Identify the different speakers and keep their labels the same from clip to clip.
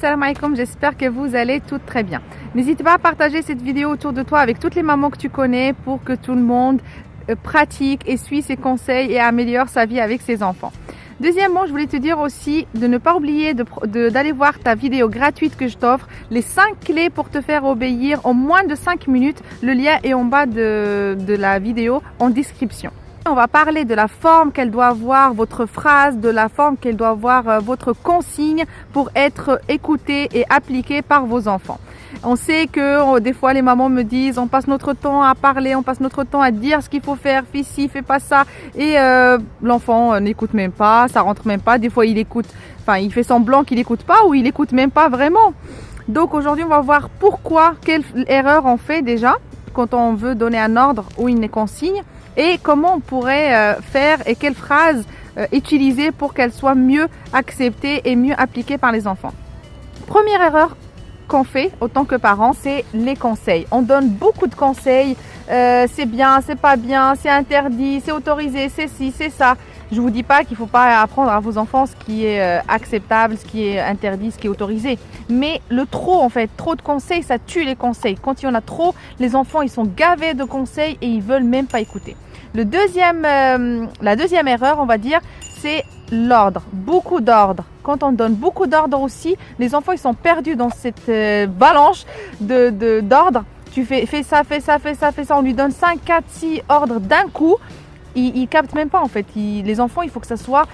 Speaker 1: salam alaikum, j'espère que vous allez toutes très bien. N'hésite pas à partager cette vidéo autour de toi avec toutes les mamans que tu connais pour que tout le monde pratique et suit ses conseils et améliore sa vie avec ses enfants. Deuxièmement, je voulais te dire aussi de ne pas oublier d'aller voir ta vidéo gratuite que je t'offre, les 5 clés pour te faire obéir en moins de 5 minutes. Le lien est en bas de la vidéo en description. On va parler de la forme qu'elle doit avoir votre phrase, de la forme qu'elle doit avoir votre consigne pour être écoutée et appliquée par vos enfants. On sait que des fois les mamans me disent on passe notre temps à parler, on passe notre temps à dire ce qu'il faut faire, fais ci, fais pas ça, et l'enfant n'écoute même pas, ça rentre même pas. Des fois il écoute, enfin il fait semblant qu'il écoute pas ou il écoute même pas vraiment. Donc aujourd'hui on va voir pourquoi, quelle erreur on fait déjà quand on veut donner un ordre ou une consigne, et comment on pourrait faire et quelles phrases utiliser pour qu'elles soient mieux acceptées et mieux appliquées par les enfants. Première erreur qu'on fait autant que parents, c'est les conseils. On donne beaucoup de conseils, c'est bien, c'est pas bien, c'est interdit, c'est autorisé, c'est ci, c'est ça. Je vous dis pas qu'il faut pas apprendre à vos enfants ce qui est acceptable, ce qui est interdit, ce qui est autorisé. Mais le trop, en fait, trop de conseils, ça tue les conseils. Quand il y en a trop, les enfants, ils sont gavés de conseils et ils veulent même pas écouter. La deuxième erreur, on va dire, c'est l'ordre. Beaucoup d'ordre. Quand on donne beaucoup d'ordre aussi, les enfants, ils sont perdus dans cette avalanche d'ordre. Tu fais ça, fais ça, fais ça, fais ça. On lui donne 5, 4, 6 ordres d'un coup. Ils captent même pas en fait. Les enfants, il faut que ça soit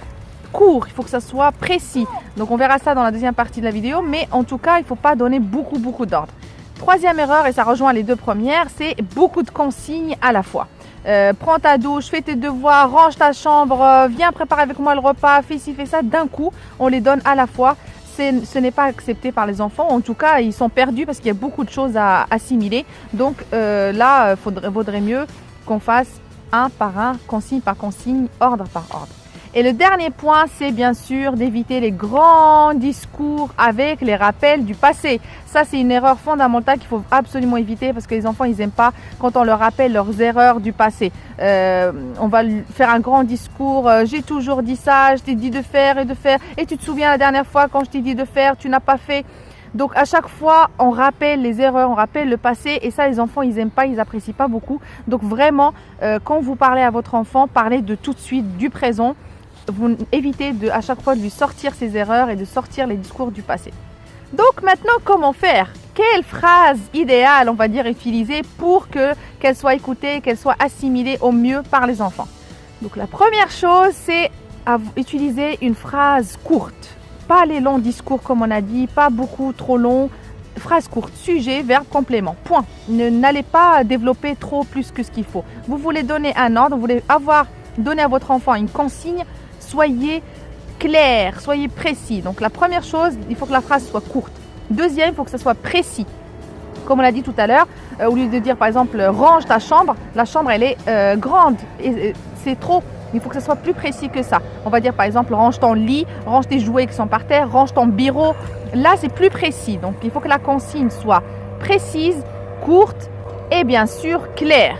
Speaker 1: court, il faut que ça soit précis. Donc on verra ça dans la deuxième partie de la vidéo, mais en tout cas, il ne faut pas donner beaucoup d'ordre. Troisième erreur, et ça rejoint les deux premières, c'est beaucoup de consignes à la fois. Prends ta douche, fais tes devoirs, range ta chambre, viens préparer avec moi le repas, fais ci, fais ça. D'un coup, on les donne à la fois. Ce n'est pas accepté par les enfants. En tout cas, ils sont perdus parce qu'il y a beaucoup de choses à assimiler. Donc là, vaudrait mieux qu'on fasse un par un, consigne par consigne, ordre par ordre. Et le dernier point, c'est bien sûr d'éviter les grands discours avec les rappels du passé. Ça, c'est une erreur fondamentale qu'il faut absolument éviter parce que les enfants, ils n'aiment pas quand on leur rappelle leurs erreurs du passé. On va faire un grand discours, j'ai toujours dit ça, je t'ai dit de faire, et tu te souviens la dernière fois quand je t'ai dit de faire, tu n'as pas fait. Donc à chaque fois, on rappelle les erreurs, on rappelle le passé, et ça les enfants ils n'aiment pas, ils n'apprécient pas beaucoup. Donc vraiment, quand vous parlez à votre enfant, parlez de tout de suite, du présent. Vous évitez à chaque fois de lui sortir ses erreurs et de sortir les discours du passé. Donc maintenant, comment faire? Quelle phrase idéale on va dire utiliser pour qu'elle soit écoutée, qu'elle soit assimilée au mieux par les enfants? Donc la première chose, c'est utiliser une phrase courte. Pas les longs discours comme on a dit, pas beaucoup trop long. Phrase courte, sujet, verbe, complément, point. N'allez pas développer trop plus que ce qu'il faut. Vous voulez donner un ordre, vous voulez donner à votre enfant une consigne, soyez clair, soyez précis. Donc la première chose, il faut que la phrase soit courte. Deuxième, il faut que ça soit précis. Comme on l'a dit tout à l'heure, au lieu de dire par exemple range ta chambre, la chambre elle est grande et c'est trop. Il faut que ça soit plus précis que ça. On va dire par exemple range ton lit, range tes jouets qui sont par terre, range ton bureau. Là c'est plus précis. Donc il faut que la consigne soit précise, courte et bien sûr claire.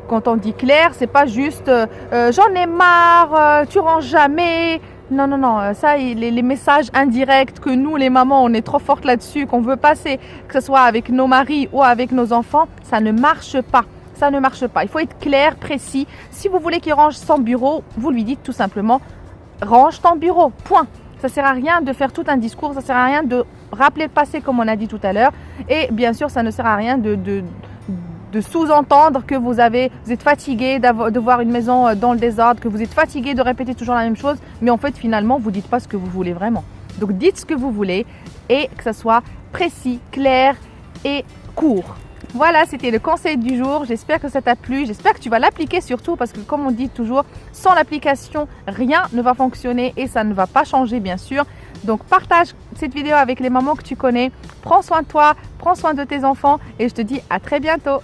Speaker 1: Quand on dit clair, c'est pas juste j'en ai marre, tu ranges jamais. Non, ça, les messages indirects que nous, les mamans, on est trop fortes là-dessus, qu'on veut passer, que ce soit avec nos maris ou avec nos enfants, ça ne marche pas. Ça ne marche pas. Il faut être clair, précis. Si vous voulez qu'il range son bureau, vous lui dites tout simplement range ton bureau, point. Ça ne sert à rien de faire tout un discours, ça ne sert à rien de rappeler le passé comme on a dit tout à l'heure. Et bien sûr, ça ne sert à rien de sous-entendre que vous êtes fatigué de voir une maison dans le désordre, que vous êtes fatigué de répéter toujours la même chose, mais en fait finalement vous ne dites pas ce que vous voulez vraiment. Donc dites ce que vous voulez et que ça soit précis, clair et court. Voilà, c'était le conseil du jour. J'espère que ça t'a plu. J'espère que tu vas l'appliquer surtout parce que comme on dit toujours, sans l'application, rien ne va fonctionner et ça ne va pas changer bien sûr. Donc partage cette vidéo avec les mamans que tu connais. Prends soin de toi, prends soin de tes enfants et je te dis à très bientôt.